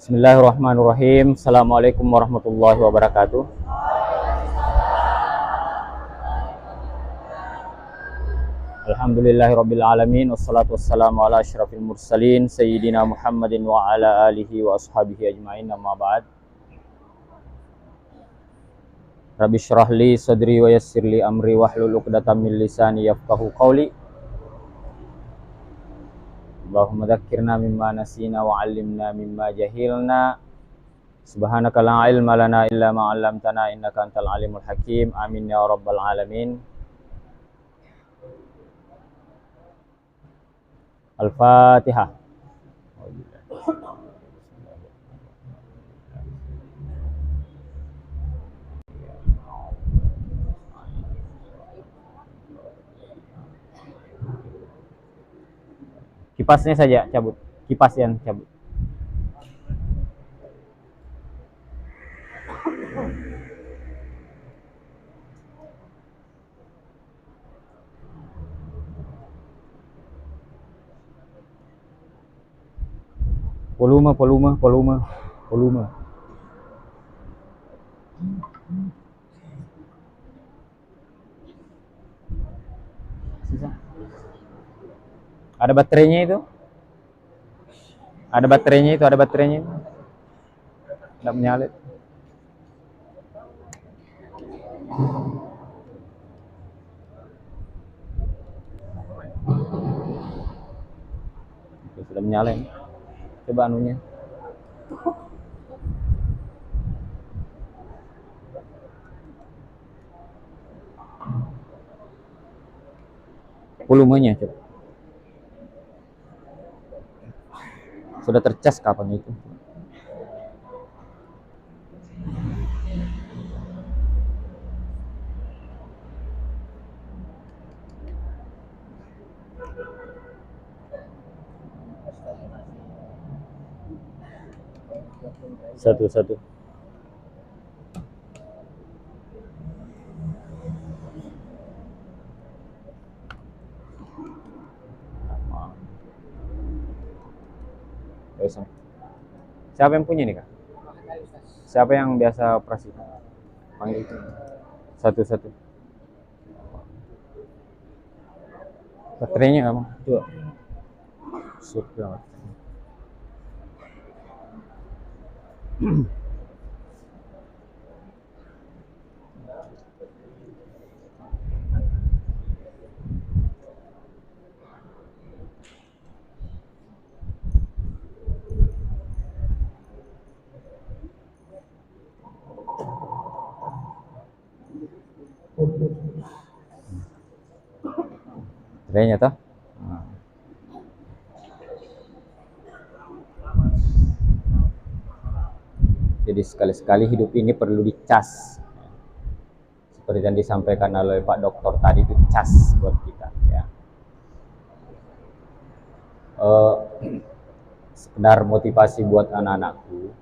Bismillahirrahmanirrahim. Assalamualaikum warahmatullahi wabarakatuh. Alhamdulillahirabbil alamin wassalatu wassalamu ala asyrafil mursalin sayyidina Muhammadin wa ala alihi wa ashabihi ajmain, amma ba'd. Rabbi syrah li sadri wa yassir li amri wahlul 'uqdatam min lisani yafqahu qawli. Allahumma dzakkirna mimma nasina wa 'allimna mimma jahilna. Subhanaka la ilma lana illa ma 'allamtana innaka antal alimul hakim. Amin ya rabbal alamin. Al-Fatihah. Kipasnya saja cabut. Kipas yang cabut. Volume. Ada baterainya itu? Ada baterainya itu? Tidak menyala. Sudah menyala ini. Coba anunya. Volumenya coba. Sudah tercas kapan itu? Satu. Siapa yang punya nih, Kak? Siapa yang biasa operasi? Panggil itu. Satu. Baterainya apa? Coba. Sudah. Baterainya toh? Jadi sekali-sekali hidup ini perlu dicas. Seperti yang disampaikan oleh Pak Dokter tadi, itu cas buat kita ya. Sekedar motivasi buat anak-anakku.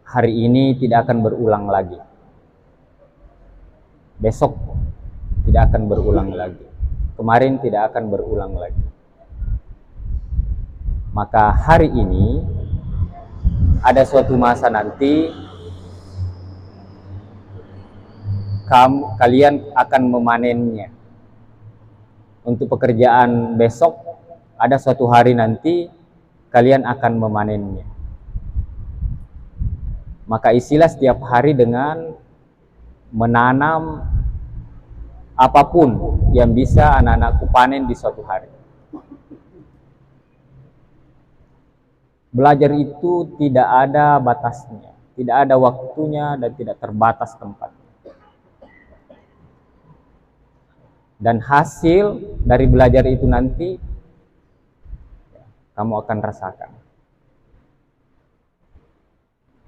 Hari ini tidak akan berulang lagi. Besok tidak akan berulang lagi. Kemarin tidak akan berulang lagi. Maka hari ini ada suatu masa nanti kalian akan memanennya. Untuk pekerjaan besok, ada suatu hari nanti kalian akan memanennya. Maka isilah setiap hari dengan menanam apapun yang bisa anak-anakku panen di suatu hari. Belajar itu tidak ada batasnya, tidak ada waktunya, dan tidak terbatas tempatnya. Dan hasil dari belajar itu nanti kamu akan rasakan.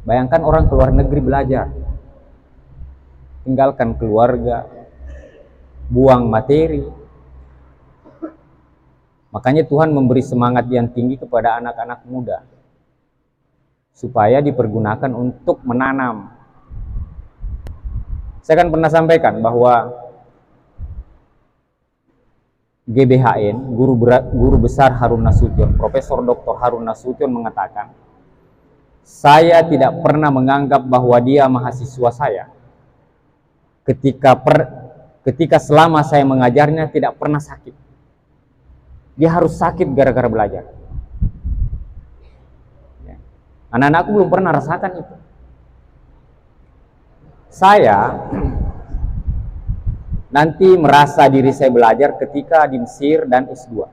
Bayangkan orang keluar negeri belajar, tinggalkan keluarga, buang materi. Makanya Tuhan memberi semangat yang tinggi kepada anak-anak muda, supaya dipergunakan untuk menanam. Saya kan pernah sampaikan bahwa GBHN, guru besar Harun Nasution, Profesor Dr. Harun Nasution mengatakan, saya tidak pernah menganggap bahwa dia mahasiswa saya ketika selama saya mengajarnya tidak pernah sakit. Dia harus sakit gara-gara belajar. Anak-anakku belum pernah rasakan itu. Saya nanti merasa diri saya belajar ketika di Mesir dan S2.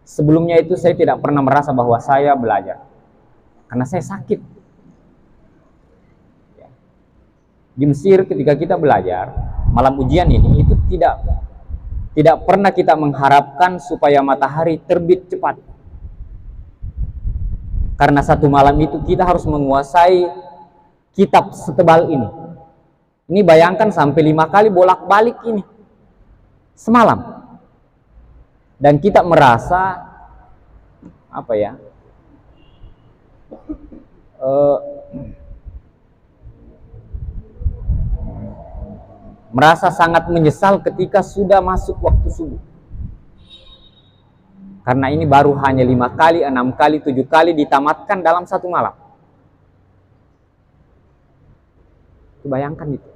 Sebelumnya itu saya tidak pernah merasa bahwa saya belajar, karena saya sakit. Di Mesir ketika kita belajar, malam ujian ini itu tidak pernah kita mengharapkan supaya matahari terbit cepat. Karena satu malam itu kita harus menguasai kitab setebal ini. Ini bayangkan sampai 5 kali bolak-balik ini semalam. Dan kita merasa apa ya? Merasa sangat menyesal ketika sudah masuk waktu subuh. Karena ini baru hanya 5 kali, 6 kali, 7 kali ditamatkan dalam satu malam. Bayangkan itu.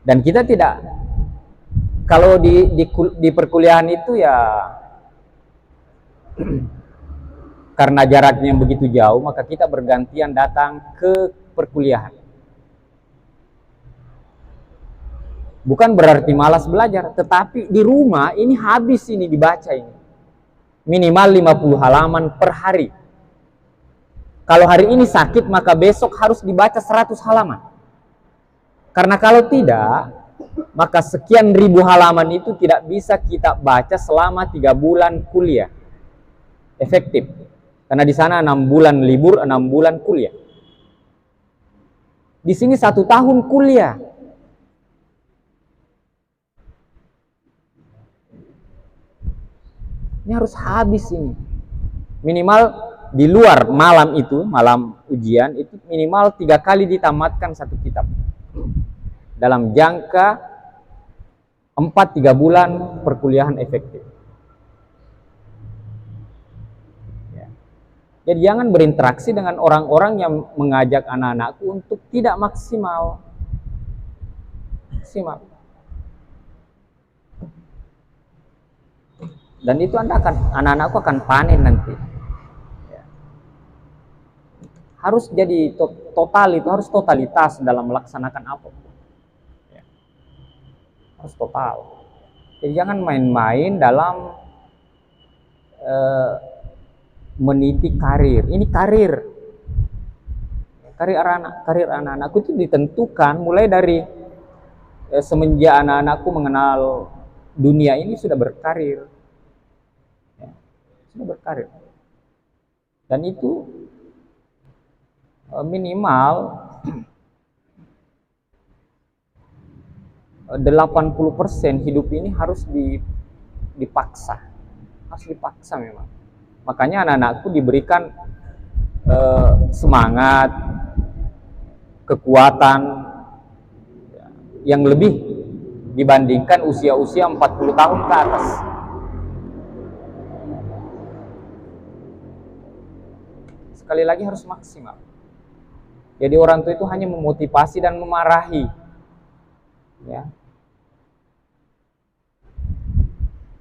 Dan kita tidak, kalau di perkuliahan itu ya karena jaraknya yang begitu jauh, maka kita bergantian datang ke perkuliahan. Bukan berarti malas belajar, tetapi di rumah ini habis ini dibaca ini. Minimal 50 halaman per hari. Kalau hari ini sakit, maka besok harus dibaca 100 halaman. Karena kalau tidak, maka sekian ribu halaman itu tidak bisa kita baca selama 3 bulan kuliah. Efektif. Karena di sana 6 bulan libur, 6 bulan kuliah. Di sini 1 tahun kuliah. Ini harus habis ini. Minimal di luar malam itu, malam ujian itu minimal 3 kali ditamatkan satu kitab. Dalam jangka 4-3 bulan perkuliahan efektif. Ya. Jadi jangan berinteraksi dengan orang-orang yang mengajak anak-anakku untuk tidak maksimal. Dan itu anak-anakku akan panen nanti. Ya. Harus jadi total, itu harus totalitas dalam melaksanakan apapun. Ya. Harus total. Jadi jangan main-main dalam meniti karir. Ini karir anak-anakku itu ditentukan mulai dari semenjak anak-anakku mengenal dunia ini sudah berkarir. Sudah berkarir. Dan itu minimal 80% hidup ini harus dipaksa. Harus dipaksa memang. Makanya anak-anakku diberikan semangat, kekuatan yang lebih dibandingkan usia-usia 40 tahun ke atas. Sekali lagi harus maksimal. Jadi orang tua itu hanya memotivasi dan memarahi. Ya.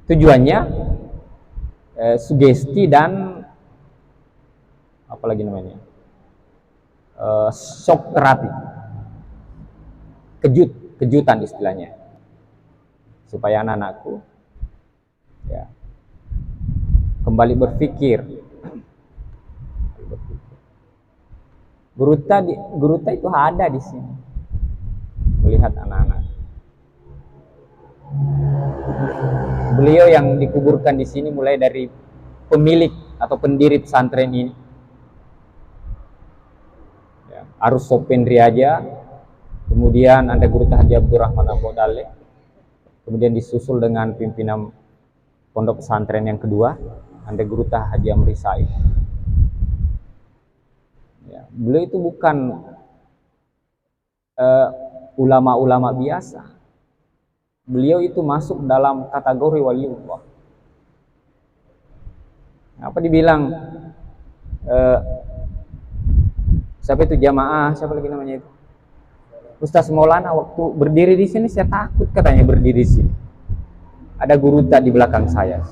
Tujuannya sugesti dan apa lagi namanya? Shock terapi. Kejutan istilahnya. Supaya anak-anakku ya kembali berpikir. Guruta itu ada di sini melihat anak-anak. Beliau yang dikuburkan di sini mulai dari pemilik atau pendiri pesantren ini, ya, Arus Sopen Riaja, kemudian ada Guruta Haji Abdurrahman Abodale, kemudian disusul dengan pimpinan pondok pesantren yang kedua, ada Guruta Haji Amri Said. Ya, beliau itu bukan ulama-ulama biasa. beliau itu masuk dalam kategori waliullah. Apa dibilang siapa itu jamaah, siapa lagi namanya itu, Ustaz Maulana waktu berdiri di sini saya takut katanya berdiri di sini. Ada guru tak di belakang saya.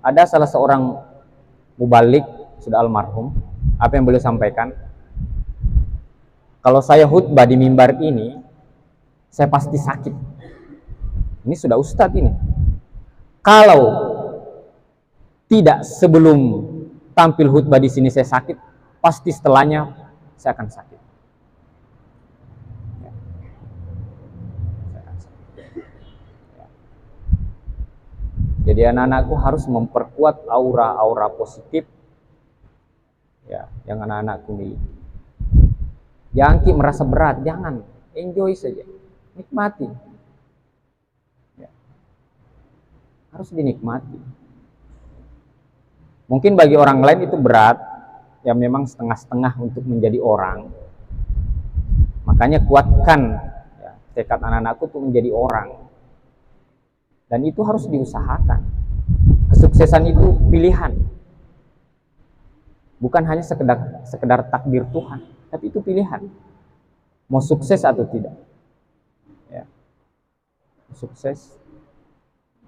Ada salah seorang mubalik sudah almarhum, apa yang beliau sampaikan, kalau saya khutbah di mimbar ini saya pasti sakit. Ini sudah ustadz ini. Kalau tidak sebelum tampil khutbah di sini saya sakit, pasti setelahnya saya akan sakit. Jadi anak-anakku harus memperkuat aura-aura positif ya, yang anak-anakku miliki. Jangan merasa berat, jangan, enjoy saja, nikmati. Ya. Harus dinikmati. Mungkin bagi orang lain itu berat, ya memang setengah-setengah untuk menjadi orang. Makanya kuatkan ya, tekad anak-anakku untuk menjadi orang. Dan itu harus diusahakan. Kesuksesan itu pilihan. Bukan hanya sekedar takdir Tuhan, tapi itu pilihan. Mau sukses atau tidak. Ya. Sukses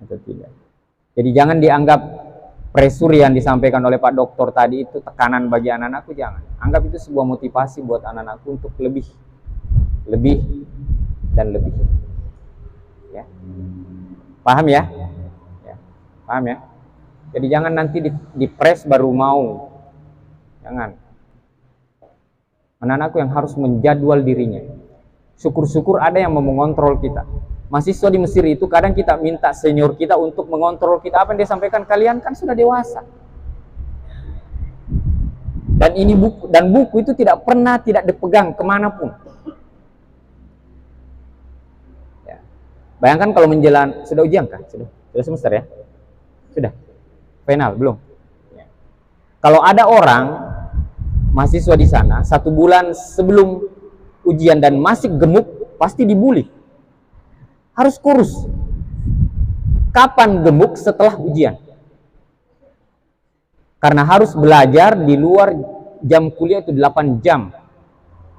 atau tidak. Jadi jangan dianggap pressure yang disampaikan oleh Pak Dokter tadi itu tekanan bagi anak-anakku, jangan. Anggap itu sebuah motivasi buat anak-anakku untuk lebih dan lebih. Ya. Paham ya? Ya? Paham ya? Jadi jangan nanti di-press baru mau. Jangan. Anak-anakku yang harus menjadwal dirinya. Syukur-syukur ada yang mau mengontrol kita. Mahasiswa di Mesir itu kadang kita minta senior kita untuk mengontrol kita. Apa yang dia sampaikan, kalian kan sudah dewasa. Dan ini buku itu tidak pernah tidak dipegang kemanapun. Bayangkan kalau menjelang, sudah ujian kah? Sudah semester ya? Sudah? Final? Belum? Ya. Kalau ada orang, mahasiswa di sana, 1 bulan sebelum ujian dan masih gemuk, pasti dibully. Harus kurus. Kapan gemuk? Setelah ujian. Karena harus belajar di luar jam kuliah itu 8 jam.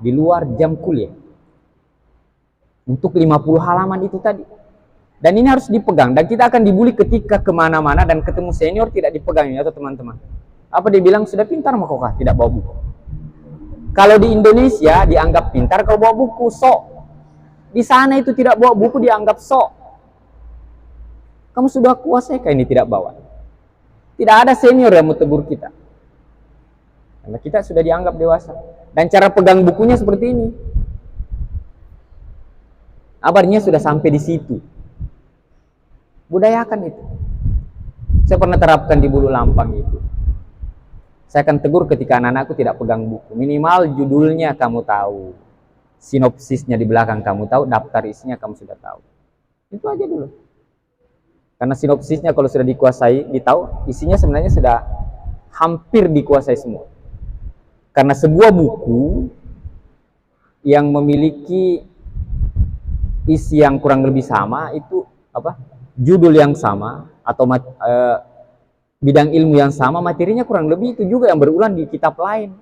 Di luar jam kuliah. Untuk 50 halaman itu tadi. Dan ini harus dipegang. Dan kita akan dibully ketika kemana-mana dan ketemu senior tidak dipegang ya teman-teman. Apa dia bilang? Sudah pintar mah kok tidak bawa buku. Kalau di Indonesia dianggap pintar kalau bawa buku, sok. Di sana itu tidak bawa buku dianggap sok. Kamu sudah kuasai kah ini tidak bawa? Tidak ada senior yang mau tegur kita. Karena kita sudah dianggap dewasa. Dan cara pegang bukunya seperti ini. Kabarnya sudah sampai di situ. Budayakan itu. Saya pernah terapkan di Bulu Lampang itu. Saya akan tegur ketika anak-anakku tidak pegang buku. Minimal judulnya kamu tahu. Sinopsisnya di belakang kamu tahu. Daftar isinya kamu sudah tahu. Itu aja dulu. Karena sinopsisnya kalau sudah dikuasai, ditahu, isinya sebenarnya sudah hampir dikuasai semua. Karena sebuah buku yang memiliki isi yang kurang lebih sama itu judul yang sama atau bidang ilmu yang sama, materinya kurang lebih itu juga yang berulang di kitab lain.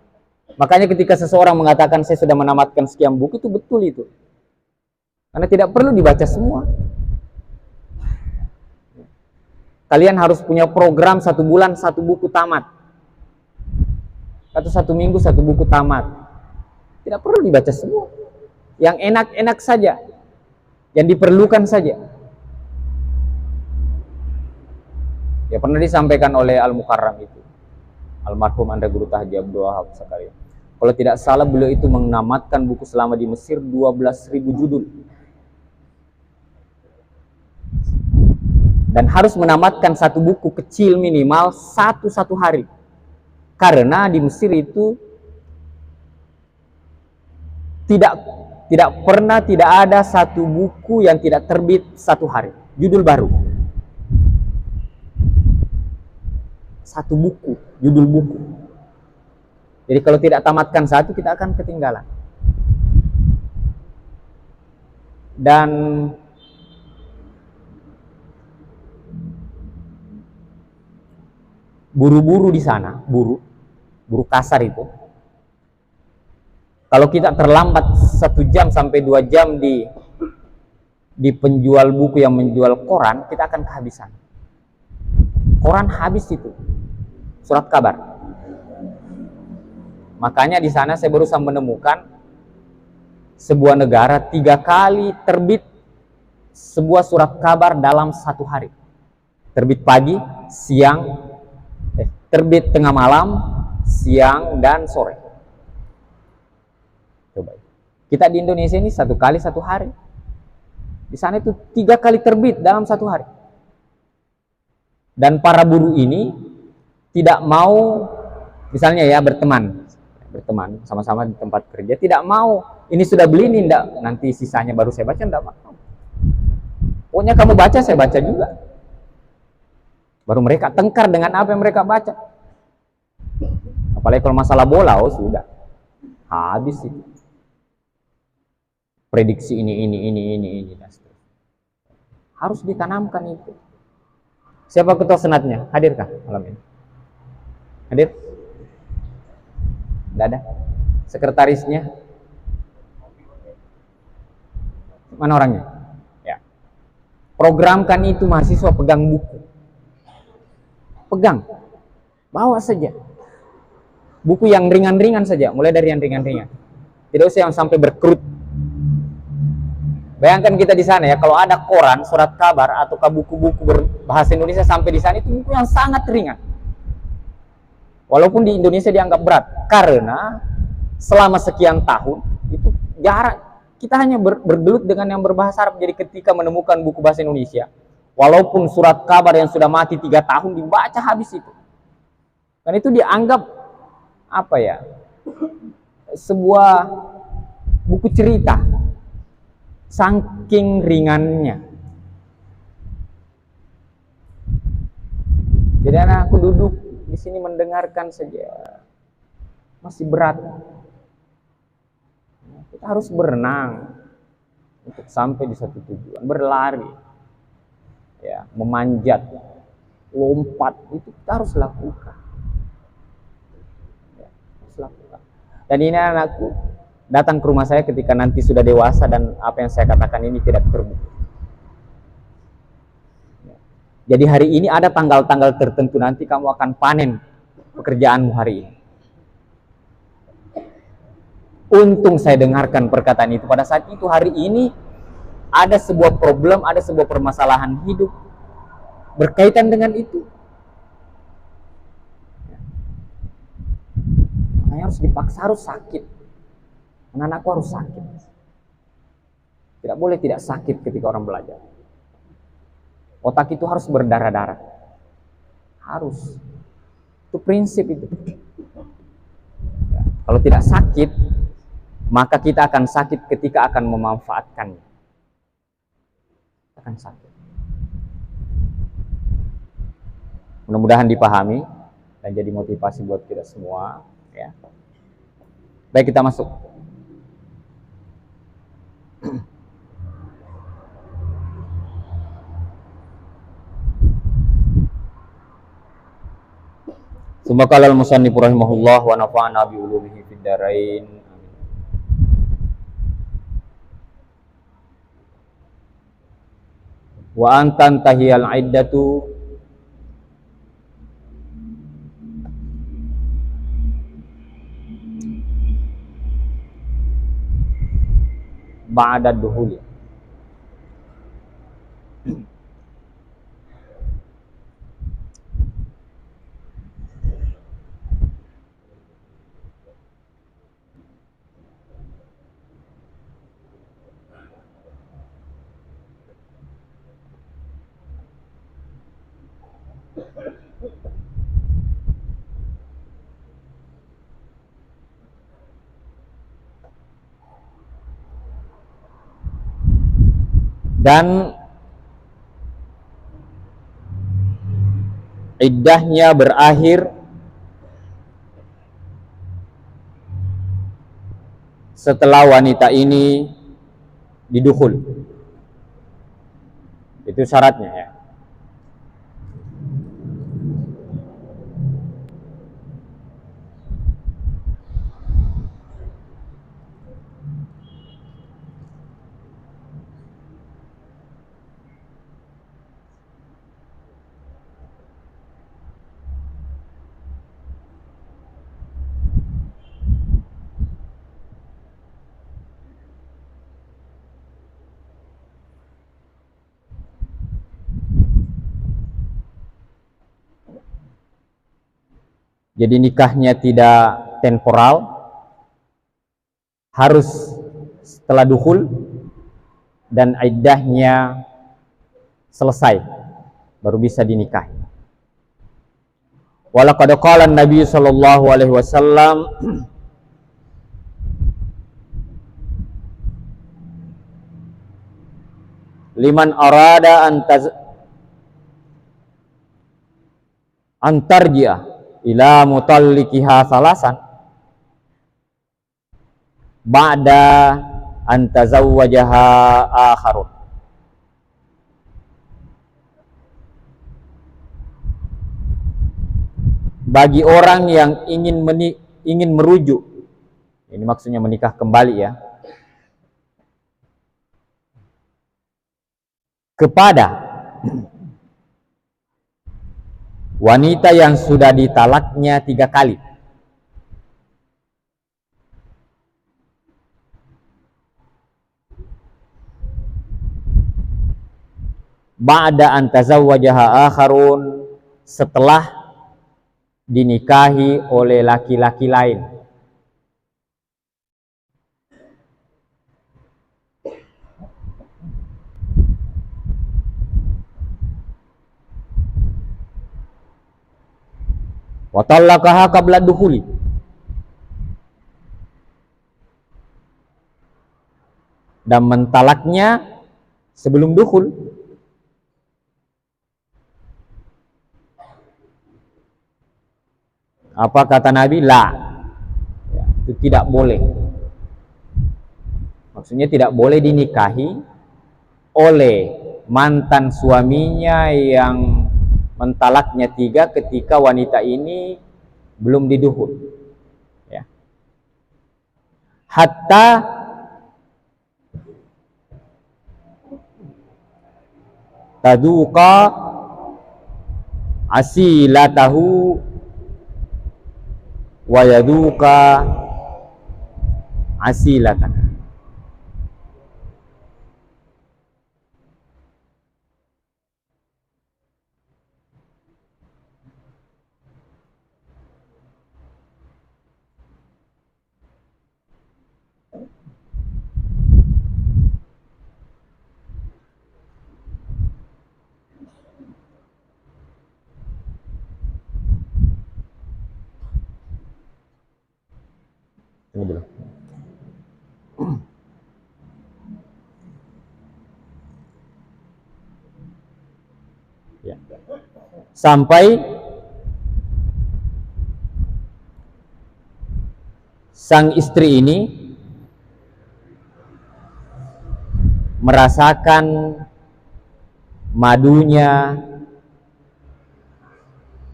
Makanya ketika seseorang mengatakan saya sudah menamatkan sekian buku, itu betul itu. Karena tidak perlu dibaca semua. Kalian harus punya program 1 bulan 1 buku tamat. Atau 1 minggu 1 buku tamat. Tidak perlu dibaca semua. Yang enak-enak saja. Yang diperlukan saja. Ya pernah disampaikan oleh Al-Mukarram itu. Almarhum Anda Guru Tahji Abdul Wahab sekali. Kalau tidak salah beliau itu menamatkan buku selama di Mesir 12.000 judul. Dan harus menamatkan 1 buku kecil minimal satu hari. Karena di Mesir itu tidak pernah tidak ada 1 buku yang tidak terbit 1 hari. Judul baru. 1 buku, judul buku. Jadi kalau tidak tamatkan satu, kita akan ketinggalan. Dan buru-buru di sana, buru kasar itu, kalau kita terlambat 1 jam sampai 2 jam di penjual buku yang menjual koran, kita akan kehabisan. Koran habis itu, surat kabar. Makanya di sana saya berusaha menemukan sebuah negara 3 kali terbit sebuah surat kabar dalam 1 hari. Terbit pagi, siang, terbit tengah malam, siang, dan sore. Coba. Kita di Indonesia ini 1 kali 1 hari. Di sana itu 3 kali terbit dalam 1 hari. Dan para buruh ini tidak mau, misalnya ya, berteman sama-sama di tempat kerja, tidak mau ini sudah beli ini, enggak, nanti sisanya baru saya baca, enggak mau. Pokoknya kamu baca, saya baca juga. Baru mereka tengkar dengan apa yang mereka baca. Apalagi kalau masalah bola, oh sudah habis itu. Prediksi ini. Harus ditanamkan itu. Siapa ketua senatnya? Hadirkah malam ini? Hadir? Tidak ada. Sekretarisnya? Mana orangnya? Ya. Programkan itu mahasiswa pegang buku. Pegang. Bawa saja. Buku yang ringan-ringan saja, mulai dari yang ringan-ringan. Tidak usah yang sampai berkerut. Bayangkan kita di sana ya, kalau ada koran, surat kabar, atau buku-buku berbahasa Indonesia sampai di sana, itu buku yang sangat ringan. Walaupun di Indonesia dianggap berat, karena selama sekian tahun, itu jarak, kita hanya bergelut dengan yang berbahasa Arab. Jadi ketika menemukan buku bahasa Indonesia, walaupun surat kabar yang sudah mati 3 tahun, dibaca habis itu. Dan itu dianggap, apa ya, sebuah buku cerita. Saking ringannya. Jadi anak aku duduk di sini mendengarkan saja masih berat. Kita harus berenang untuk sampai di satu tujuan, berlari, ya, memanjat, lompat, itu kita harus lakukan. Ya, harus lakukan. Dan ini anakku datang ke rumah saya ketika nanti sudah dewasa dan apa yang saya katakan ini tidak terbukti. Jadi hari ini ada tanggal-tanggal tertentu, nanti kamu akan panen pekerjaanmu hari ini. Untung saya dengarkan perkataan itu. Pada saat itu, hari ini ada sebuah problem, ada sebuah permasalahan hidup berkaitan dengan itu. Makanya harus dipaksa, harus sakit. Anak-anakku harus sakit. Tidak boleh tidak sakit ketika orang belajar. Otak itu harus berdarah-darah. Harus. Itu prinsip itu. Ya, kalau tidak sakit, maka kita akan sakit ketika akan memanfaatkannya. Akan sakit. Mudah-mudahan dipahami dan jadi motivasi buat kita semua. Ya. Baik, kita masuk. Summa qala al-musannif rahimahullah wa nafa'ana bi ulumihi fid dharain. Wa antan tahiyal iddatu ba'da duhuli. Dan iddahnya berakhir setelah wanita ini didukhul. Itu syaratnya ya. Jadi nikahnya tidak temporal, harus setelah dukhul dan iddahnya selesai baru bisa dinikahi. Walaqad qala an-nabi sallallahu alaihi wasallam liman arada antarji'a ila mutalliqiha salasan ba'da an tazawwajaha akharun. Bagi orang yang ingin merujuk, ini maksudnya menikah kembali ya, kepada wanita yang sudah ditalaknya 3 kali, ba'da an tazawwajaha akharun, setelah dinikahi oleh laki-laki lain. Wa talaqaha qabla dukhuli, dan mentalaknya sebelum dukhul. Apa kata Nabi? La, ya, itu tidak boleh. Maksudnya tidak boleh dinikahi oleh mantan suaminya yang mentalaknya 3 ketika wanita ini belum didukhul, ya. Hatta taduqa asilatahu wa yaduqa asilatan. Ini dulu. Ya. Sampai sang istri ini merasakan madunya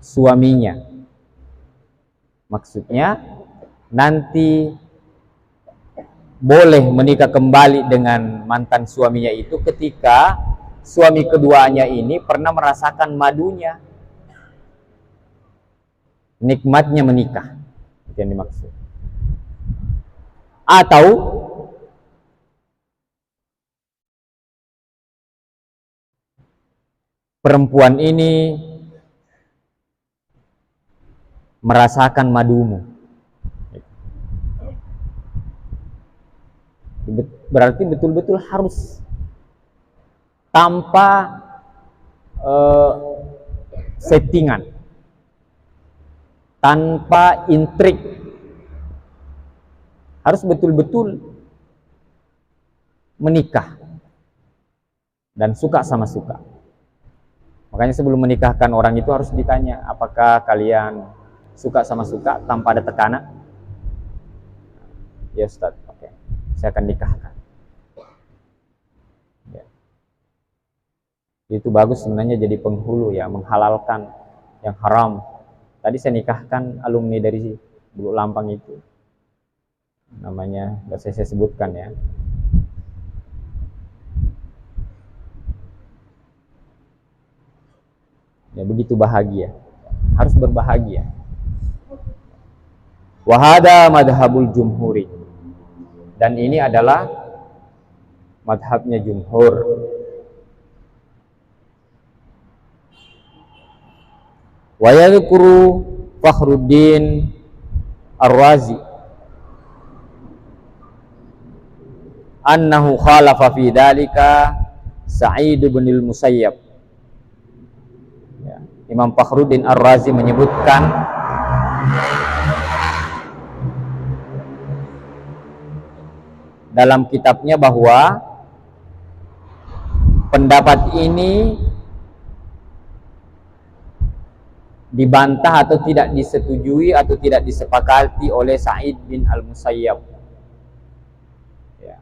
suaminya. Maksudnya nanti boleh menikah kembali dengan mantan suaminya itu ketika suami keduanya ini pernah merasakan madunya, nikmatnya menikah. Itu yang dimaksud. Atau perempuan ini merasakan madumu. Berarti betul-betul harus tanpa settingan, tanpa intrik, harus betul-betul menikah dan suka sama suka. Makanya sebelum menikahkan orang itu harus ditanya, apakah kalian suka sama suka tanpa ada tekanan? Ya Ustaz, oke. saya akan nikahkan. Ya. Itu bagus sebenarnya jadi penghulu ya, menghalalkan yang haram. Tadi saya nikahkan alumni dari Bulu Lampang itu, namanya nggak saya sebutkan ya. Ya begitu bahagia, harus berbahagia. Wahada madhabul jumhuri, dan ini adalah madhabnya jumhur. Wa yadhkuru Fakhruddin Ar-Razi annahu khalafa fi dhalika Sa'id bin al-Musayyab. Ya, Imam Fakhruddin Ar-Razi menyebutkan dalam kitabnya bahwa pendapat ini dibantah atau tidak disetujui atau tidak disepakati oleh Sa'id bin al-Musayyab. Ya.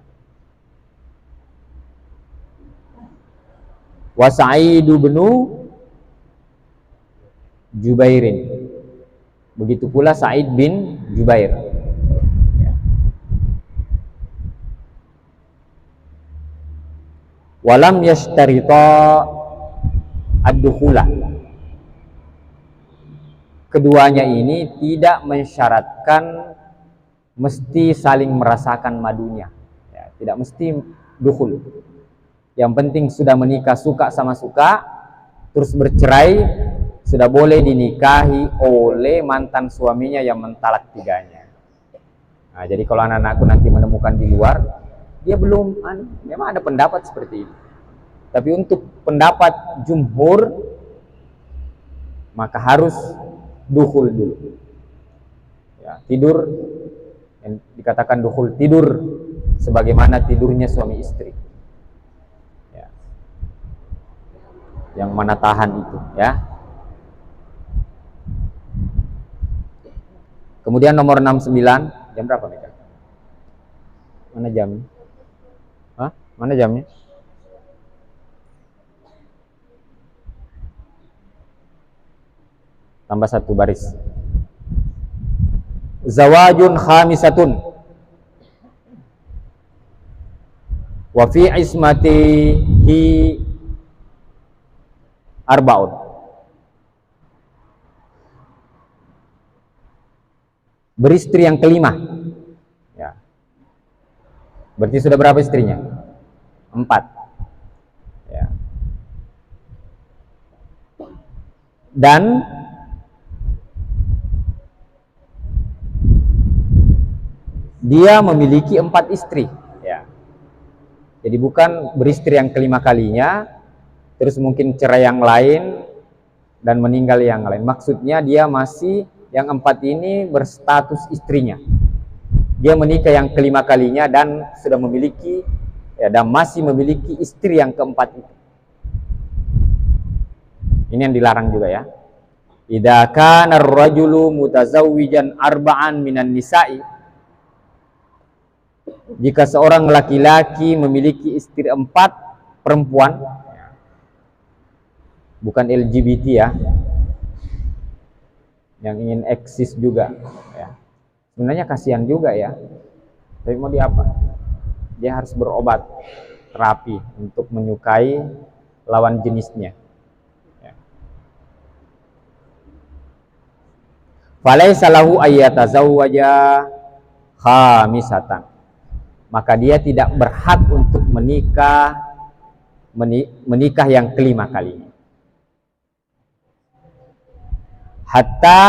Wa Sa'id bin Jubairin. Begitu pula Sa'id bin Jubair. Ya. Walam yashtarita ad-dukhulah. Keduanya ini tidak mensyaratkan mesti saling merasakan madunya, ya, tidak mesti dukhul. Yang penting sudah menikah, suka sama suka, terus bercerai, sudah boleh dinikahi oleh mantan suaminya yang mentalak tiganya. Nah, jadi kalau anak-anakku nanti menemukan di luar, dia belum, memang ada pendapat seperti itu. Tapi untuk pendapat jumhur, maka harus dukhul dulu. Ya, tidur, yang dikatakan dukhul, tidur sebagaimana tidurnya suami istri. Ya. Yang mana tahan itu, ya. Kemudian nomor 69, jam berapa nih? Mana jamnya? Hah? Mana jamnya? Tambah satu baris. Zawajun khamisatun wa fi ismatihi arbaun. Beristri yang kelima. Ya. Berarti sudah berapa istrinya? 4. Ya. Dan dia memiliki 4 istri, ya. Jadi bukan beristri yang kelima kalinya, terus mungkin cerai yang lain dan meninggal yang lain. Maksudnya dia masih yang 4 ini berstatus istrinya. Dia menikah yang kelima kalinya dan sudah memiliki, ya, dan masih memiliki istri yang keempat itu. Ini yang dilarang juga ya. Idza kana ar-rajulu mutazawwijan arba'an minan nisa'i, jika seorang laki-laki memiliki istri 4 perempuan, bukan LGBT ya, yang ingin eksis juga ya. Sebenarnya kasihan juga ya, tapi mau diapa, dia harus berobat terapi untuk menyukai lawan jenisnya ya. Falaisa lahu ayyatazawwaja khamisatan, maka dia tidak berhak untuk menikah yang kelima kalinya. Hatta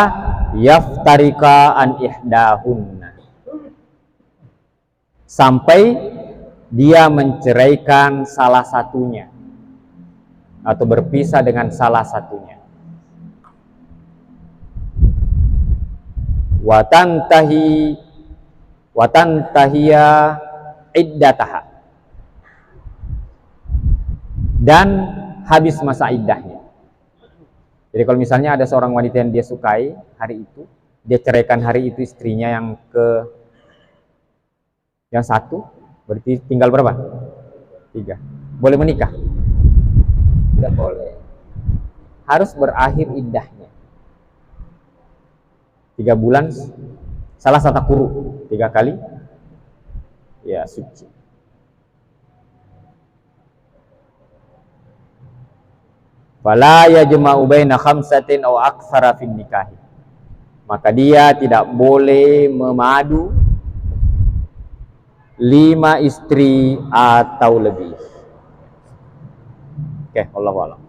yaftarika an ihdahunna, sampai dia menceraikan salah satunya atau berpisah dengan salah satunya. Watantahiya iddataha, dan habis masa iddahnya. Jadi kalau misalnya ada seorang wanita yang dia sukai hari itu, dia ceraikan hari itu istrinya yang satu, Berarti tinggal berapa? 3. Boleh menikah? Tidak boleh. Harus berakhir iddahnya. 3 bulan, salah satu kuru 3 kali, ya suci. Fala yajma'u baina khamsatin aw aktsara fin nikahi. Maka dia tidak boleh memadu 5 istri atau lebih. Oke, wallahu a'lam.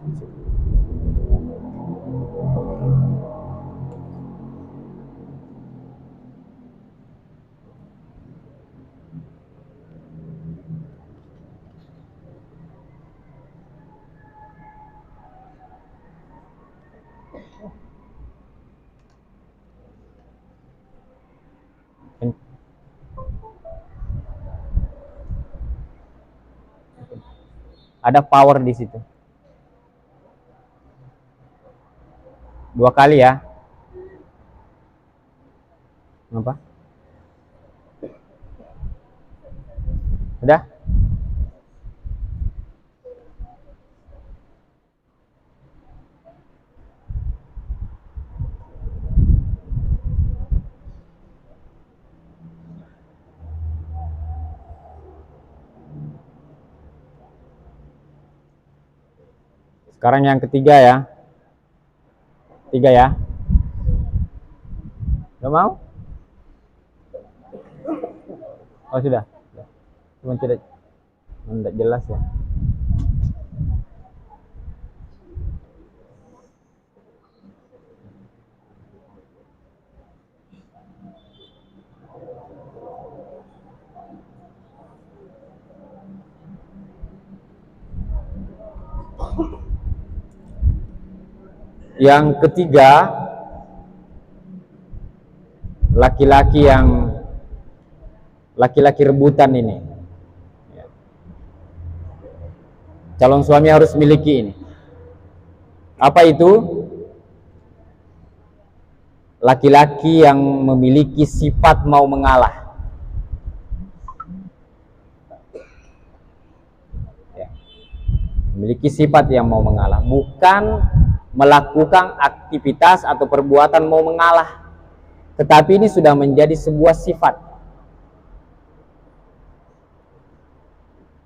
Ada power di situ. 2 kali ya. Apa? Udah? Sekarang yang ketiga ya. 3 ya. Gak mau? Oh sudah. Cuma tidak jelas ya. Yang ketiga, laki-laki rebutan ini. Calon suami harus miliki ini. Apa itu? Laki-laki yang memiliki sifat mau mengalah. Memiliki sifat yang mau mengalah, bukan melakukan aktivitas atau perbuatan mau mengalah, tetapi ini sudah menjadi sebuah sifat.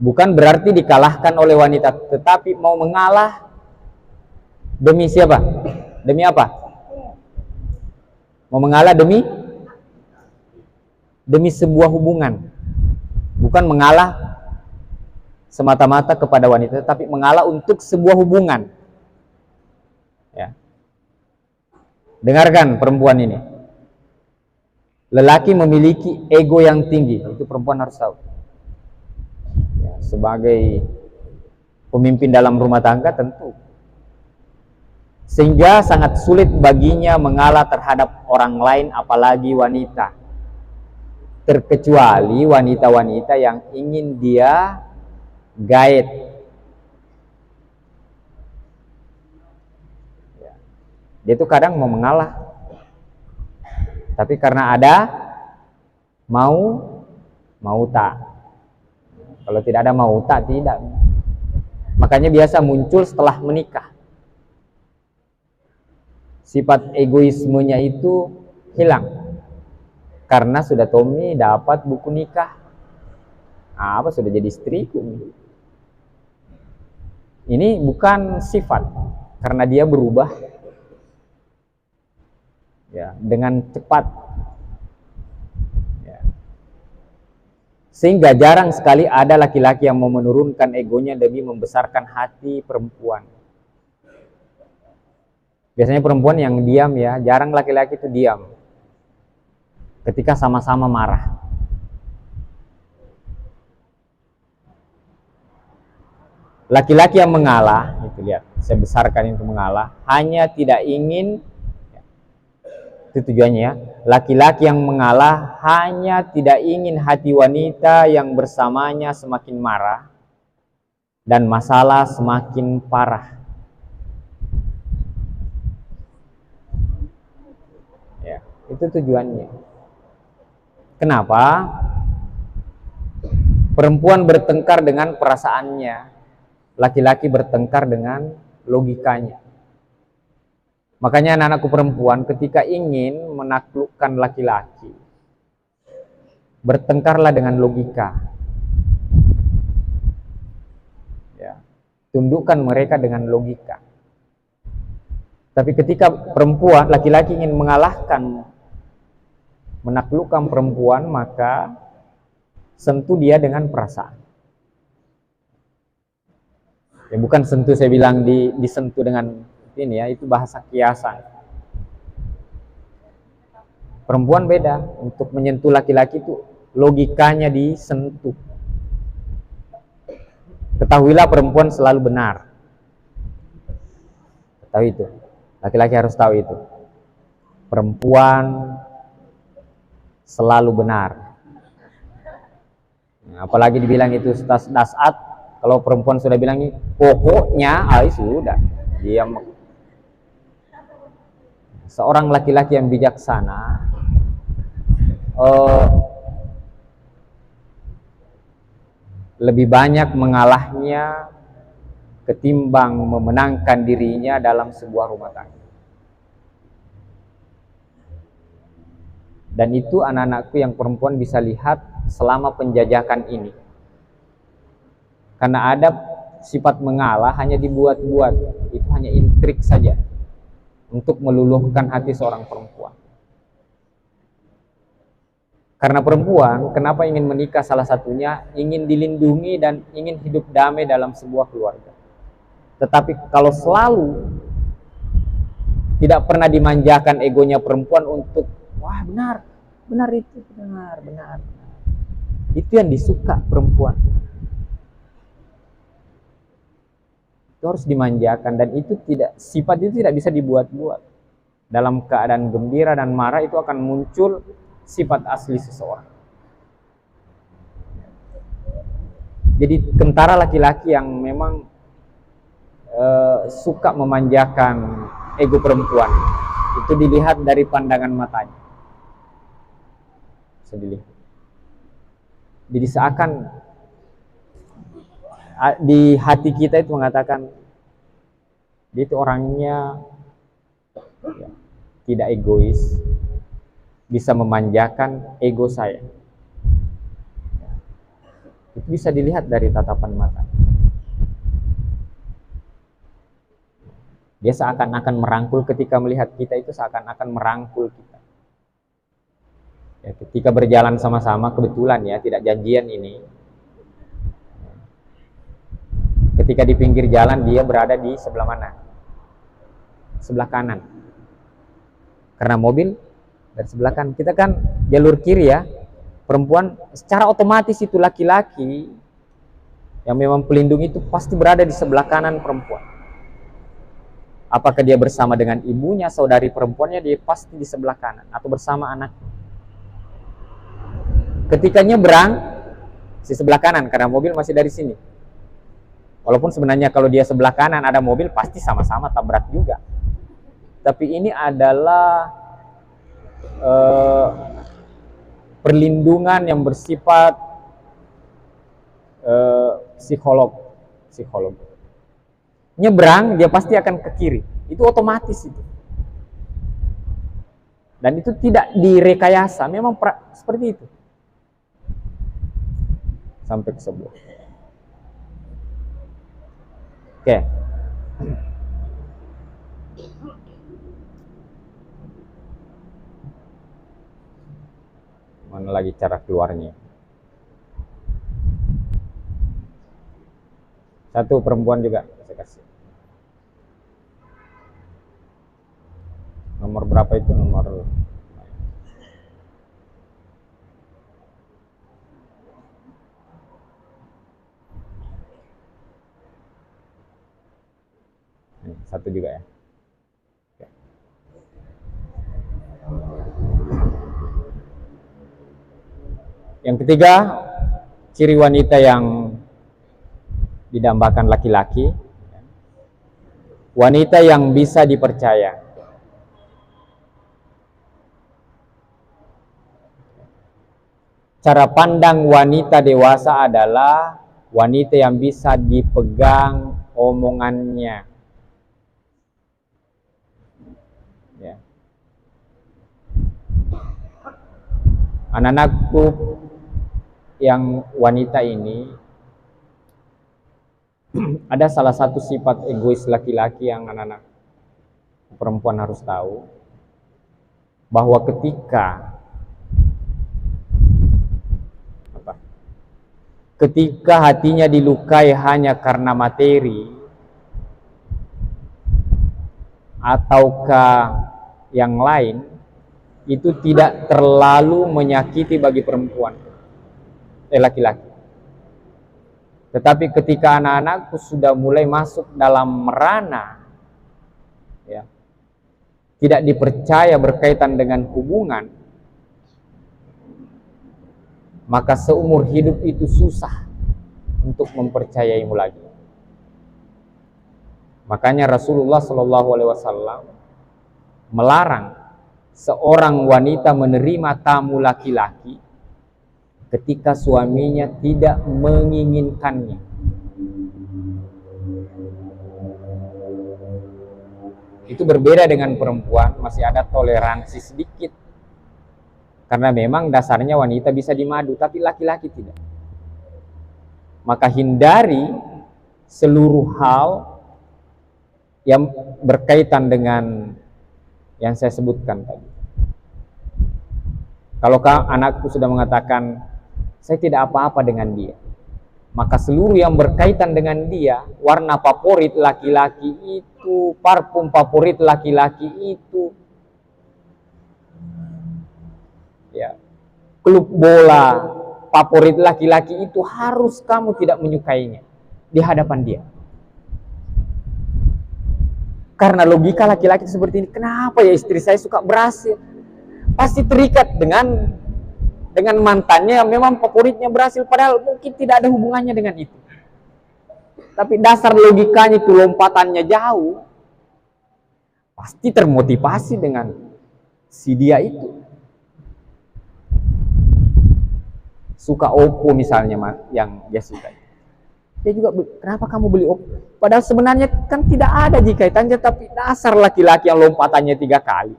Bukan berarti dikalahkan oleh wanita, tetapi mau mengalah demi siapa? Demi apa? Mau mengalah demi sebuah hubungan. Bukan mengalah semata-mata kepada wanita, tetapi mengalah untuk sebuah hubungan. Ya. Dengarkan perempuan ini. Lelaki memiliki ego yang tinggi, itu perempuan harus tahu. Ya, sebagai pemimpin dalam rumah tangga tentu. Sehingga sangat sulit baginya mengalah terhadap orang lain, apalagi wanita. Terkecuali wanita-wanita yang ingin dia guide. Dia tuh kadang mau mengalah, tapi karena ada mau tak. Kalau tidak ada mau tak, tidak. Makanya biasa muncul setelah menikah. Sifat egoismenya itu hilang karena sudah Tommy dapat buku nikah. Apa sudah jadi istriku. Ini bukan sifat, karena dia berubah ya dengan cepat ya. Sehingga jarang sekali ada laki-laki yang mau menurunkan egonya demi membesarkan hati perempuan. Biasanya perempuan yang diam ya, jarang laki-laki itu diam ketika sama-sama marah. Laki-laki yang mengalah, itu lihat, saya besarkan itu mengalah, hanya tidak ingin, itu tujuannya ya, laki-laki yang mengalah hanya tidak ingin hati wanita yang bersamanya semakin marah dan masalah semakin parah. Ya, itu tujuannya. Kenapa? Perempuan bertengkar dengan perasaannya, laki-laki bertengkar dengan logikanya. Makanya anak-anakku perempuan ketika ingin menaklukkan laki-laki, bertengkarlah dengan logika. Ya, tundukkan mereka dengan logika. Tapi ketika perempuan, laki-laki ingin mengalahkan, menaklukkan perempuan, maka sentuh dia dengan perasaan. Ya, bukan sentuh saya bilang disentuh dengan ini ya, itu bahasa kiasan. Perempuan beda, untuk menyentuh laki-laki itu logikanya disentuh. Ketahuilah perempuan selalu benar. Tahu itu. Laki-laki harus tahu itu. Perempuan selalu benar. Apalagi dibilang itu dasat, kalau perempuan sudah bilang ini pokoknya, sudah diam. Seorang laki-laki yang bijaksana lebih banyak mengalahnya ketimbang memenangkan dirinya dalam sebuah rumah tangga. Dan itu anak-anakku yang perempuan bisa lihat selama penjajakan ini. Karena ada sifat mengalah hanya dibuat-buat, itu hanya intrik saja untuk meluluhkan hati seorang perempuan. Karena perempuan, kenapa ingin menikah? Salah satunya ingin dilindungi dan ingin hidup damai dalam sebuah keluarga. Tetapi kalau selalu tidak pernah dimanjakan egonya perempuan untuk wah benar itu, benar. Itu yang disuka perempuan. Itu harus dimanjakan, dan itu sifat itu tidak bisa dibuat-buat. Dalam keadaan gembira dan marah itu akan muncul sifat asli seseorang. Jadi kentara laki-laki yang memang suka memanjakan ego perempuan itu dilihat dari pandangan matanya. Jadi seakan di hati kita itu mengatakan dia itu orangnya ya, tidak egois, bisa memanjakan ego saya. Itu bisa dilihat dari tatapan mata. Dia seakan-akan merangkul, ketika melihat kita itu seakan-akan merangkul kita. Ya, ketika berjalan sama-sama, kebetulan ya, tidak janjian ini. Ketika di pinggir jalan, dia berada di sebelah mana? Sebelah kanan. Karena mobil dari sebelah kanan. Kita kan jalur kiri ya. Perempuan secara otomatis itu laki-laki yang memang pelindung itu pasti berada di sebelah kanan perempuan. Apakah dia bersama dengan ibunya, saudari perempuannya, dia pasti di sebelah kanan. Atau bersama anaknya. Ketika nyebrang, di sebelah kanan, karena mobil masih dari sini. Walaupun sebenarnya kalau dia sebelah kanan ada mobil, pasti sama-sama tabrak juga. Tapi ini adalah perlindungan yang bersifat psikolog. Nyebrang, dia pasti akan ke kiri. Itu otomatis itu. Dan itu tidak direkayasa, memang seperti itu. Sampai ke sebelah. Oke. Mana lagi cara keluarnya? Satu perempuan juga saya kasih. Nomor berapa itu? Nomor satu juga ya. Oke. Yang ketiga, ciri wanita yang didambakan laki-laki, wanita yang bisa dipercaya. cara pandang wanita dewasa adalah wanita yang bisa dipegang omongannya. Ya. Anak-anakku yang wanita ini ada salah satu sifat egois laki-laki yang anak-anak perempuan harus tahu, bahwa ketika hatinya dilukai hanya karena materi ataukah yang lain, itu tidak terlalu menyakiti bagi perempuan, laki-laki. Tetapi ketika anak-anakku sudah mulai masuk dalam merana, ya, tidak dipercaya berkaitan dengan hubungan, maka seumur hidup itu susah untuk mempercayaimu lagi. Makanya Rasulullah SAW melarang seorang wanita menerima tamu laki-laki ketika suaminya tidak menginginkannya. Itu berbeda dengan perempuan, masih ada toleransi sedikit. Karena memang dasarnya wanita bisa dimadu, tapi laki-laki tidak. Maka hindari seluruh hal yang berkaitan dengan yang saya sebutkan tadi. Kalau anakku sudah mengatakan, saya tidak apa-apa dengan dia, maka seluruh yang berkaitan dengan dia, warna favorit laki-laki itu, parfum favorit laki-laki itu, ya, klub bola favorit laki-laki itu, harus kamu tidak menyukainya di hadapan dia. Karena logika laki-laki seperti ini, kenapa ya istri saya suka berhasil? Pasti terikat dengan mantannya yang memang favoritnya berhasil, padahal mungkin tidak ada hubungannya dengan itu. Tapi dasar logikanya itu lompatannya jauh, pasti termotivasi dengan si dia itu. Suka Oppo misalnya, yang dia suka. Dia juga, kenapa kamu beli Oppo? Padahal sebenarnya kan tidak ada kaitannya, tapi dasar laki-laki yang lompatannya 3 kali.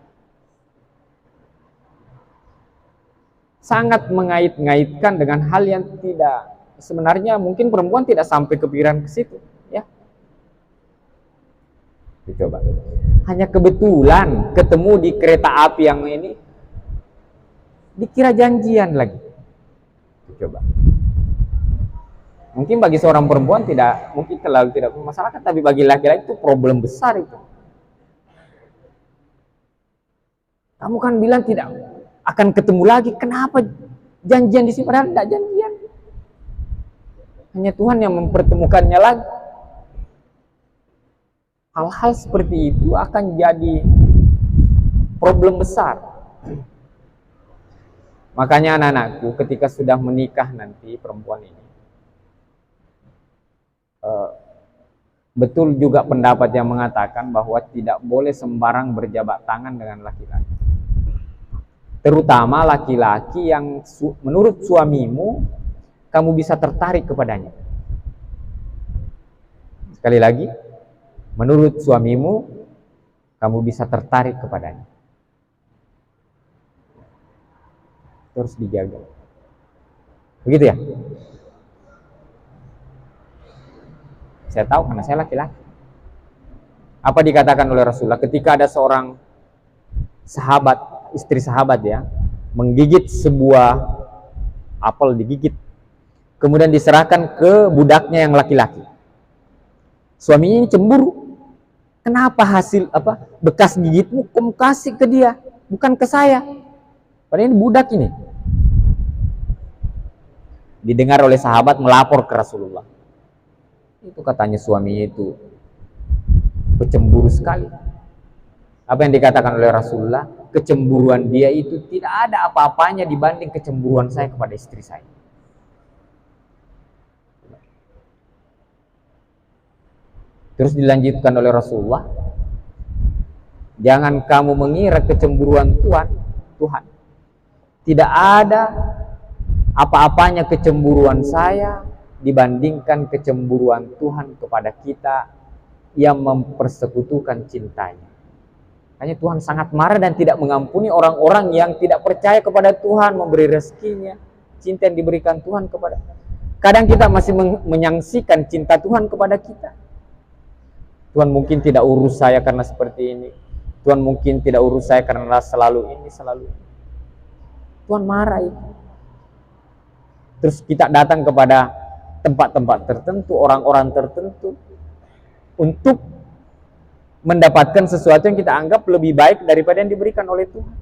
Sangat mengait-ngaitkan dengan hal yang tidak, sebenarnya mungkin perempuan tidak sampai kepikiran ke situ, ya. Coba. Hanya kebetulan ketemu di kereta api yang ini, dikira janjian lagi. Coba. Mungkin bagi seorang perempuan tidak, mungkin terlalu tidak bermasalah, tapi bagi laki-laki itu problem besar itu. Kamu kan bilang tidak akan ketemu lagi, kenapa janjian di sini padahal tidak janjian? Hanya Tuhan yang mempertemukannya lagi. Hal-hal seperti itu akan jadi problem besar. Makanya anak-anakku ketika sudah menikah nanti, perempuan ini, betul juga pendapat yang mengatakan bahwa tidak boleh sembarang berjabat tangan dengan laki-laki. Terutama laki-laki yang menurut suamimu kamu bisa tertarik kepadanya. Sekali lagi, menurut suamimu kamu bisa tertarik kepadanya. Terus dijaga. Begitu ya? Saya tahu karena saya laki-laki. Apa dikatakan oleh Rasulullah ketika ada seorang sahabat, istri sahabat ya, menggigit sebuah apel, digigit, kemudian diserahkan ke budaknya yang laki-laki. Suaminya ini cemburu. Kenapa bekas gigitmu kamu kasih ke dia, bukan ke saya? Padahal ini budak ini. Didengar oleh sahabat, melapor ke Rasulullah. Itu katanya suaminya itu pecemburu sekali. Apa yang dikatakan oleh Rasulullah? Kecemburuan dia itu tidak ada apa-apanya dibanding kecemburuan saya kepada istri saya. Terus dilanjutkan oleh Rasulullah, jangan kamu mengira kecemburuan Tuhan tidak ada Apa-apanya kecemburuan saya dibandingkan kecemburuan Tuhan kepada kita yang mempersekutukan cintanya. Hanya Tuhan sangat marah dan tidak mengampuni orang-orang yang tidak percaya kepada Tuhan, memberi rezekinya, cinta yang diberikan Tuhan kepada. Kadang kita masih menyaksikan cinta Tuhan kepada kita. Tuhan mungkin tidak urus saya karena seperti ini. Tuhan mungkin tidak urus saya karena selalu ini, selalu ini. Tuhan marah itu. Terus kita datang kepada tempat-tempat tertentu, orang-orang tertentu untuk mendapatkan sesuatu yang kita anggap lebih baik daripada yang diberikan oleh Tuhan.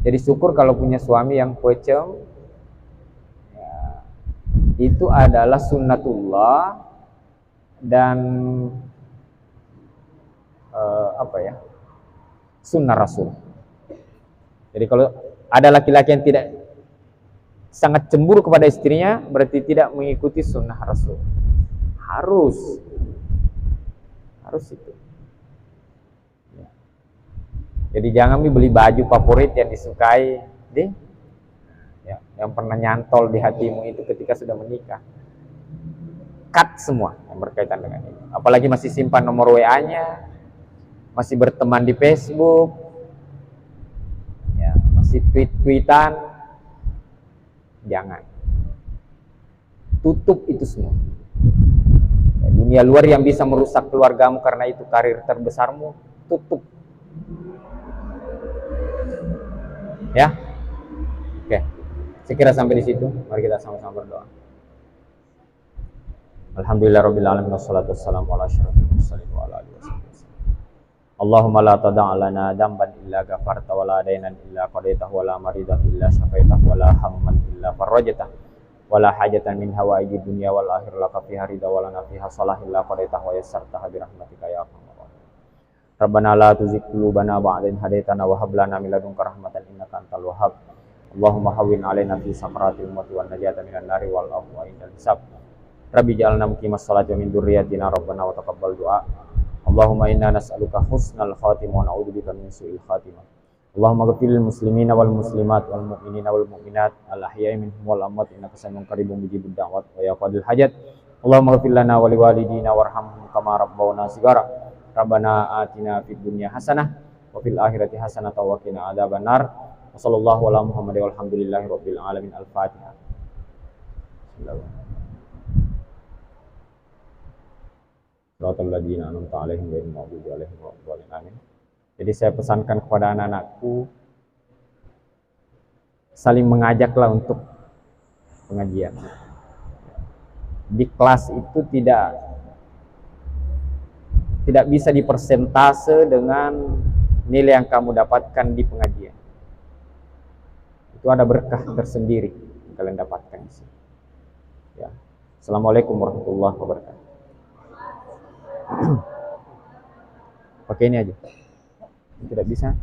Jadi syukur kalau punya suami yang pecem, ya, itu adalah sunnatullah dan sunnah Rasul. Jadi kalau ada laki-laki yang tidak sangat cemburu kepada istrinya, berarti tidak mengikuti sunnah Rasul. Harus itu. Ya. Jadi jangan beli baju favorit yang disukai, ya, yang pernah nyantol di hatimu itu ketika sudah menikah. Cut semua yang berkaitan dengan itu. Apalagi masih simpan nomor WA-nya, masih berteman di Facebook, ya, masih tweet-tweetan. Jangan. Tutup itu semua. Dunia luar yang bisa merusak keluargamu karena itu karir terbesarmu, tutup. Ya. Oke. Saya kira sampai di situ. Mari kita sama-sama berdoa. Alhamdulillahirabbil alamin wassalatu wassalamu ala asyrofil mursalin wa ala alihi wasallam. Allahumma la tada' lana dzamban illa ghafarta wa la daynan illa qadaitahu wa la maridan illa syafaitahu wa la hamman illa farajtahu. Wala hajatan min hawaiji dunya wal akhir laka fiha ridha wa lana fiha salah illa qadaitah wa yassartaha bi rahmatika ya arhamar rahimin. Rabbana la tuzigh qulubana ba'da idh hadaitana wa hab lana min ladunka rahmatan innaka antal wahhab. Allahumma hawwin 'alaina fi sakaratil maut wan najata minan nari wal afwa indal hisab. Rabbi ja'alna muqimas salati wa min dzurriyyatina rabbana wa taqabbal du'a. Allahumma inna nas'aluka husnal khatimah wa na'udzubika min su'il khatimah. Allahumma ghfir lil muslimina wal muslimat wal mu'minina wal mu'minat al ahya'i minhum wal amwat innaka sami'un qaribun mujibud da'wat wa ya qadil hajat. Allahumma ghfir lana wa liwalidina warhamhum kama rabbawna shighara. Rabbana atina fid dunya hasanah wa fil akhirati hasanah wa qina adzabannar. Wa sallallahu ala Muhammadin walhamdulillahi rabbil alamin. Al-Fatihah. Shiratal ladzina an'amta 'alaihim ghairil maghdubi 'alaihim waladdallin. Amin. Jadi saya pesankan kepada anak-anakku, saling mengajaklah untuk pengajian. Di kelas itu tidak bisa dipersentase dengan nilai yang kamu dapatkan di pengajian. Itu ada berkah tersendiri yang kalian dapatkan di sini. Ya. Assalamualaikum warahmatullahi wabarakatuh. Pakai ini aja. Tidak bisa.